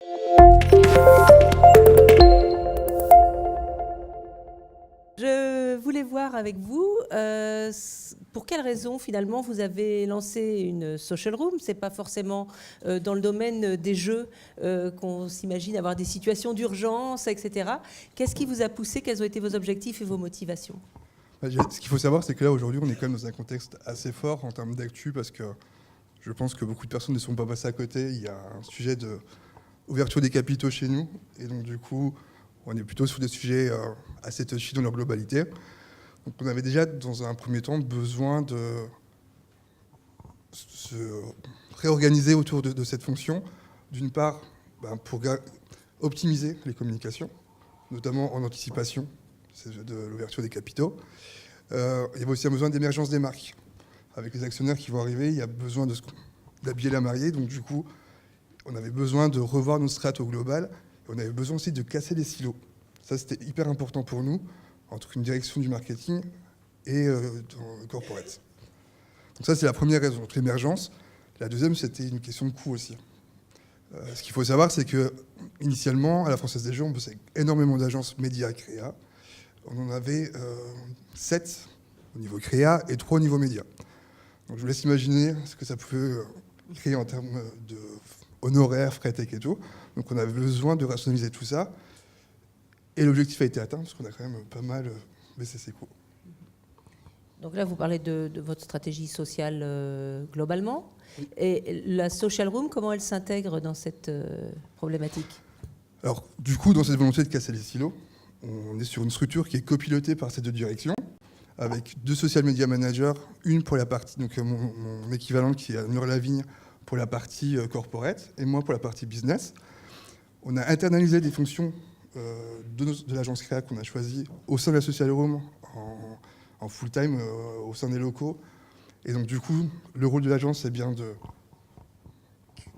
Je voulais voir avec vous, pour quelles raisons finalement vous avez lancé une social room. C'est pas forcément dans le domaine des jeux qu'on s'imagine avoir des situations d'urgence, etc. Qu'est-ce qui vous a poussé? Quels ont été vos objectifs et vos motivations? Ce qu'il faut savoir, c'est que là, aujourd'hui, on est quand même dans un contexte assez fort en termes d'actu, parce que je pense que beaucoup de personnes ne sont pas passées à côté. Il y a un sujet d'ouverture des capitaux chez nous, et donc du coup, on est plutôt sur des sujets assez touchy dans leur globalité. Donc on avait déjà, dans un premier temps, besoin de se réorganiser autour de cette fonction. D'une part, pour optimiser les communications, notamment en anticipation de l'ouverture des capitaux. Il y avait aussi un besoin d'émergence des marques. Avec les actionnaires qui vont arriver, il y a besoin d'habiller la mariée. Donc du coup, on avait besoin de revoir nos strates au global. Et on avait besoin aussi de casser les silos. Ça, c'était hyper important pour nous, entre une direction du marketing et dans le corporate. Donc ça, c'est la première raison, donc l'émergence. La deuxième, c'était une question de coût aussi. Ce qu'il faut savoir, c'est que initialement, à la Française des Jeux, on bossait avec énormément d'agences médias créa. On en avait 7 au niveau créa et 3 au niveau média. Donc je vous laisse imaginer ce que ça pouvait créer en termes de honoraires, frais tech et tout. Donc on avait besoin de rationaliser tout ça. Et l'objectif a été atteint, parce qu'on a quand même pas mal baissé ses coûts. Donc là, vous parlez de votre stratégie sociale globalement. Oui. Et la social room, comment elle s'intègre dans cette problématique? Alors, du coup, dans cette volonté de casser les silos, on est sur une structure qui est copilotée par ces 2 directions, avec 2 social media managers, une pour la partie, donc mon équivalent qui est Nur Lavigne pour la partie corporate, et moi pour la partie business. On a internalisé des fonctions de l'agence créa qu'on a choisie au sein de la social room en full-time au sein des locaux. Et donc du coup, le rôle de l'agence, c'est bien de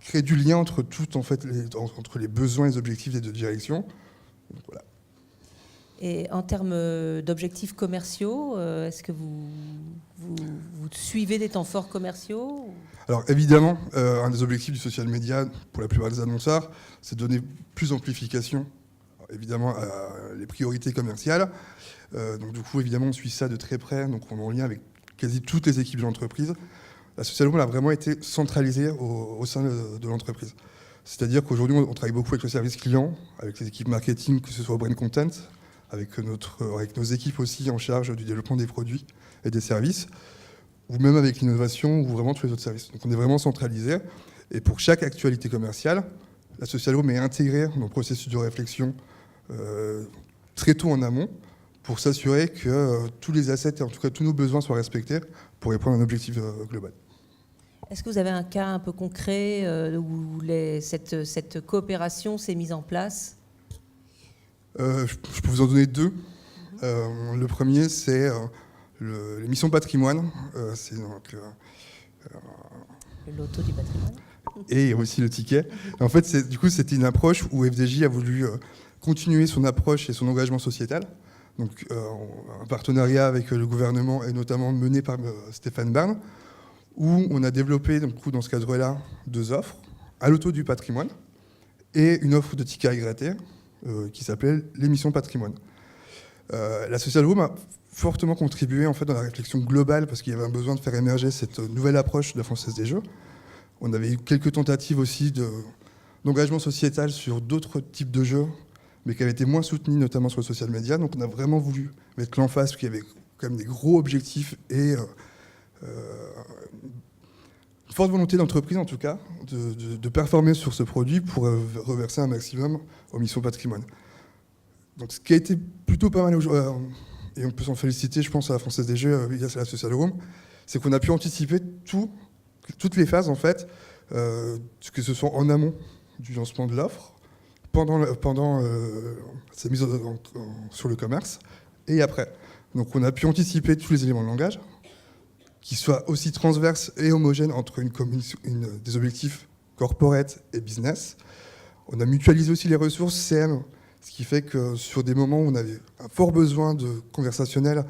créer du lien entre entre les besoins et les objectifs des 2 directions. Donc, voilà. Et en termes d'objectifs commerciaux, est-ce que vous suivez des temps forts commerciaux? Alors évidemment, un des objectifs du social media pour la plupart des annonceurs, c'est de donner plus d'amplification, évidemment, à les priorités commerciales. Donc du coup, évidemment, on suit ça de très près, donc on est en lien avec quasi toutes les équipes de l'entreprise. La social room a vraiment été centralisée au sein de l'entreprise. C'est-à-dire qu'aujourd'hui, on travaille beaucoup avec le service client, avec les équipes marketing, que ce soit brand content, avec nos équipes aussi en charge du développement des produits et des services, ou même avec l'innovation, ou vraiment tous les autres services. Donc on est vraiment centralisé. Et pour chaque actualité commerciale, la social room est intégrée dans le processus de réflexion très tôt en amont, pour s'assurer que tous les assets, et en tout cas tous nos besoins soient respectés pour répondre à un objectif global. Est-ce que vous avez un cas un peu concret où cette coopération s'est mise en place? Je peux vous en donner 2. Le premier, c'est l'émission Patrimoine. C'est donc, le loto du patrimoine. Et aussi le ticket. En fait, du coup, c'était une approche où FDJ a voulu continuer son approche et son engagement sociétal. Donc, un partenariat avec le gouvernement et notamment mené par Stéphane Bern, où on a développé, donc, dans ce cadre-là, 2 offres, un loto du patrimoine et une offre de tickets à gratter qui s'appelait l'émission Patrimoine. La social room a fortement contribué en fait, dans la réflexion globale parce qu'il y avait un besoin de faire émerger cette nouvelle approche de la Française des Jeux. On avait eu quelques tentatives aussi d'engagement sociétal sur d'autres types de jeux, mais qui avaient été moins soutenus, notamment sur le social media. Donc on a vraiment voulu mettre l'emphase, parce qu'il y avait quand même des gros objectifs et une forte volonté d'entreprise, en tout cas, de performer sur ce produit pour reverser un maximum aux missions patrimoine. Donc ce qui a été plutôt pas mal, et on peut s'en féliciter, je pense, à la Française des Jeux, via la social room, c'est qu'on a pu anticiper toutes les phases, en fait, que ce soit en amont du lancement de l'offre, pendant sa mise sur le commerce, et après. Donc on a pu anticiper tous les éléments de langage, qui soient aussi transverses et homogènes entre des objectifs corporate et business. On a mutualisé aussi les ressources CM, ce qui fait que sur des moments où on avait un fort besoin de conversationnel,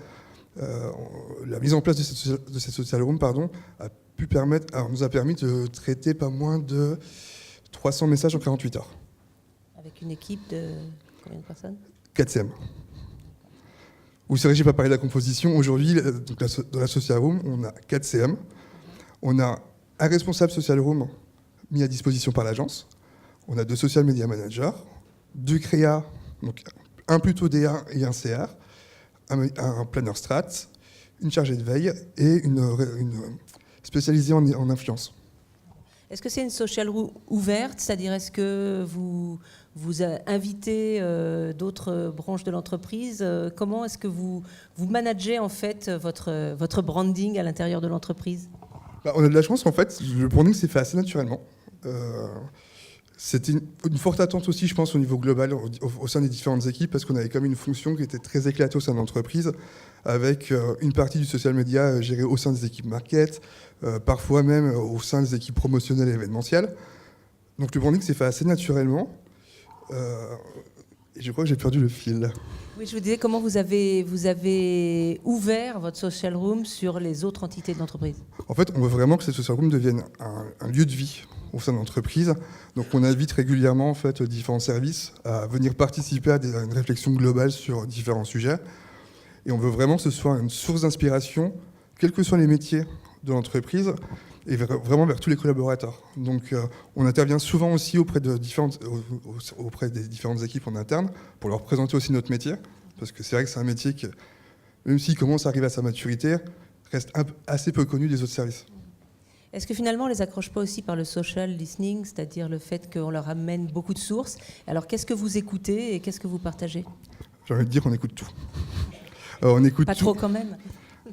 la mise en place de cette social room nous a permis de traiter pas moins de 300 messages en 48 heures. Avec une équipe de combien de personnes? 4 CM. Vous savez, je n'ai pas parlé de la composition. Aujourd'hui, dans la Social Room, on a 4 CM. On a un responsable Social Room mis à disposition par l'agence. On a 2 social media managers, 2 créa, donc un plutôt DA et un CR, un planner strat, une chargée de veille et une spécialisée en influence. Est-ce que c'est une social room ouverte? C'est-à-dire, est-ce que vous invitez d'autres branches de l'entreprise? Comment est-ce que vous managez en fait votre branding à l'intérieur de l'entreprise? On a de la chance, en fait. Le branding s'est fait assez naturellement. C'était une forte attente aussi, je pense, au niveau global, au sein des différentes équipes, parce qu'on avait quand même une fonction qui était très éclatée au sein de l'entreprise, avec une partie du social media gérée au sein des équipes market, parfois même au sein des équipes promotionnelles et événementielles. Donc le branding s'est fait assez naturellement. Et je crois que j'ai perdu le fil. Oui, je vous disais comment vous avez ouvert votre social room sur les autres entités de l'entreprise. En fait, on veut vraiment que cette social room devienne un lieu de vie au sein de l'entreprise. Donc on invite régulièrement en fait, différents services à venir participer à une réflexion globale sur différents sujets. Et on veut vraiment que ce soit une source d'inspiration, quels que soient les métiers de l'entreprise, et vraiment vers tous les collaborateurs. Donc on intervient souvent aussi auprès des différentes équipes en interne pour leur présenter aussi notre métier, parce que c'est vrai que c'est un métier qui, même s'il commence à arriver à sa maturité, reste assez peu connu des autres services. Est-ce que finalement on les accroche pas aussi par le social listening, c'est-à-dire le fait qu'on leur amène beaucoup de sources? Alors qu'est-ce que vous écoutez et qu'est-ce que vous partagez? J'ai envie de dire qu'on écoute tout. On écoute pas tout. Trop quand même?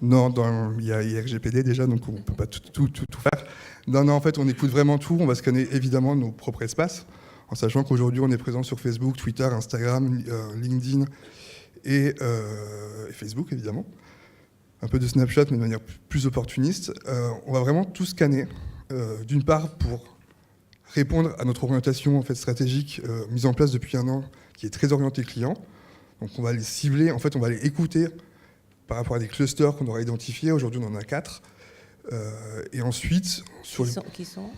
Non, il y a RGPD déjà, donc on ne peut pas tout faire. Non, en fait, on écoute vraiment tout. On va scanner évidemment nos propres espaces, en sachant qu'aujourd'hui, on est présent sur Facebook, Twitter, Instagram, LinkedIn et Facebook, évidemment. Un peu de Snapchat, mais de manière plus opportuniste. On va vraiment tout scanner, d'une part pour répondre à notre orientation en fait, stratégique mise en place depuis 1 an, qui est très orientée client. Donc on va les cibler, en fait, on va les écouter par rapport à des clusters qu'on aura identifiés. Aujourd'hui, on en a 4. Et ensuite... Qui sont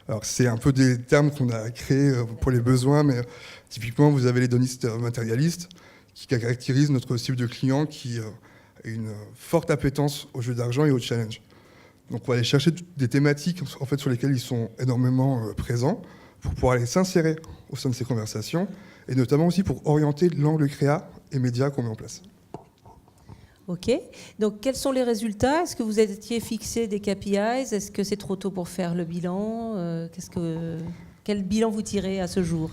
Alors, c'est un peu des termes qu'on a créés pour les besoins, mais typiquement, vous avez les donistes matérialistes qui caractérisent notre cible de clients qui a une forte appétence au jeu d'argent et au challenge. Donc, on va aller chercher des thématiques en fait, sur lesquelles ils sont énormément présents pour pouvoir les s'insérer au sein de ces conversations et notamment aussi pour orienter l'angle créa et média qu'on met en place. Ok. Donc, quels sont les résultats? Est-ce que vous étiez fixé des KPIs? Est-ce que c'est trop tôt pour faire le bilan? Quel bilan vous tirez à ce jour?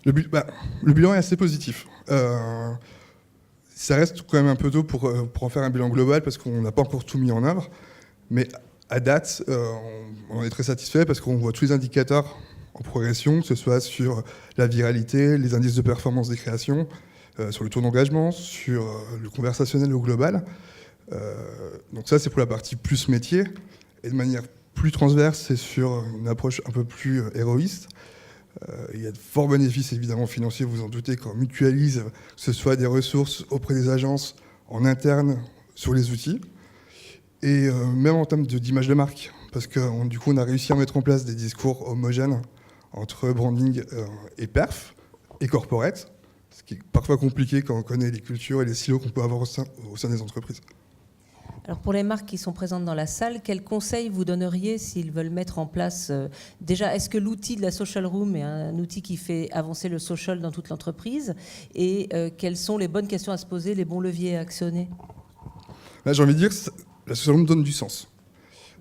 Le bilan est assez positif. Ça reste quand même un peu tôt pour en faire un bilan global parce qu'on n'a pas encore tout mis en œuvre. Mais à date, on est très satisfait parce qu'on voit tous les indicateurs en progression, que ce soit sur la viralité, les indices de performance des créations, sur le taux d'engagement, sur le conversationnel au global. Donc ça, c'est pour la partie plus métier. Et de manière plus transverse, c'est sur une approche un peu plus héroïste. Il y a de forts bénéfices, évidemment, financiers, vous en doutez, quand on mutualise, que ce soit des ressources auprès des agences, en interne, sur les outils. Et même en termes d'image de marque. Parce que du coup, on a réussi à mettre en place des discours homogènes entre branding et perf, et corporate. Ce qui est parfois compliqué quand on connaît les cultures et les silos qu'on peut avoir au sein des entreprises. Alors pour les marques qui sont présentes dans la salle, quels conseils vous donneriez s'ils veulent mettre en place déjà, est-ce que l'outil de la social room est un outil qui fait avancer le social dans toute l'entreprise? Et quelles sont les bonnes questions à se poser, les bons leviers à actionner? Là, j'ai envie de dire que la social room donne du sens.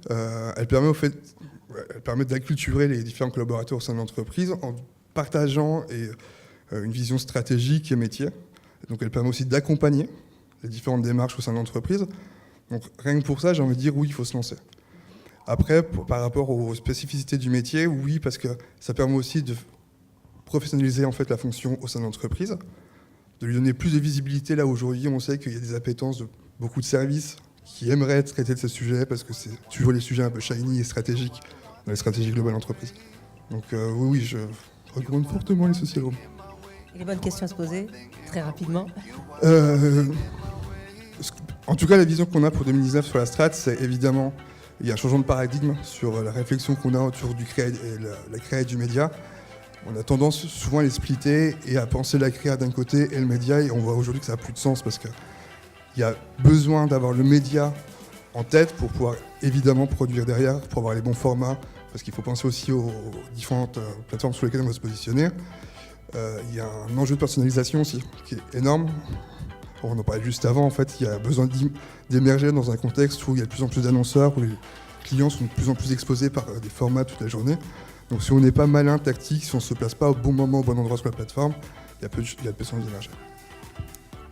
Elle permet d'acculturer les différents collaborateurs au sein de l'entreprise en partageant une vision stratégique et métier. Donc elle permet aussi d'accompagner les différentes démarches au sein de l'entreprise. Donc rien que pour ça, j'ai envie de dire oui, il faut se lancer. Après, par rapport aux spécificités du métier, oui, parce que ça permet aussi de professionnaliser en fait la fonction au sein de l'entreprise, de lui donner plus de visibilité. Là, aujourd'hui, on sait qu'il y a des appétences de beaucoup de services qui aimeraient traiter de ces sujets parce que c'est toujours les sujets un peu shiny et stratégiques dans les stratégies globales d'entreprise. Donc oui, je recommande fortement les social rooms. Et les bonnes questions à se poser, très rapidement. En tout cas, la vision qu'on a pour 2019 sur la strat, c'est évidemment, il y a un changement de paradigme sur la réflexion qu'on a autour du créa et la créa du média. On a tendance souvent à les splitter et à penser la créa d'un côté et le média, et on voit aujourd'hui que ça n'a plus de sens parce qu'il y a besoin d'avoir le média en tête pour pouvoir évidemment produire derrière, pour avoir les bons formats, parce qu'il faut penser aussi aux différentes plateformes sur lesquelles on va se positionner. Il y a un enjeu de personnalisation aussi qui est énorme. On en parlait juste avant, en fait, il y a besoin d'émerger dans un contexte où il y a de plus en plus d'annonceurs, où les clients sont de plus en plus exposés par des formats toute la journée. Donc si on n'est pas malin, tactique, si on ne se place pas au bon moment, au bon endroit sur la plateforme, il y a peu de chances d'émerger.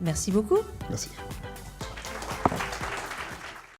Merci beaucoup. Merci.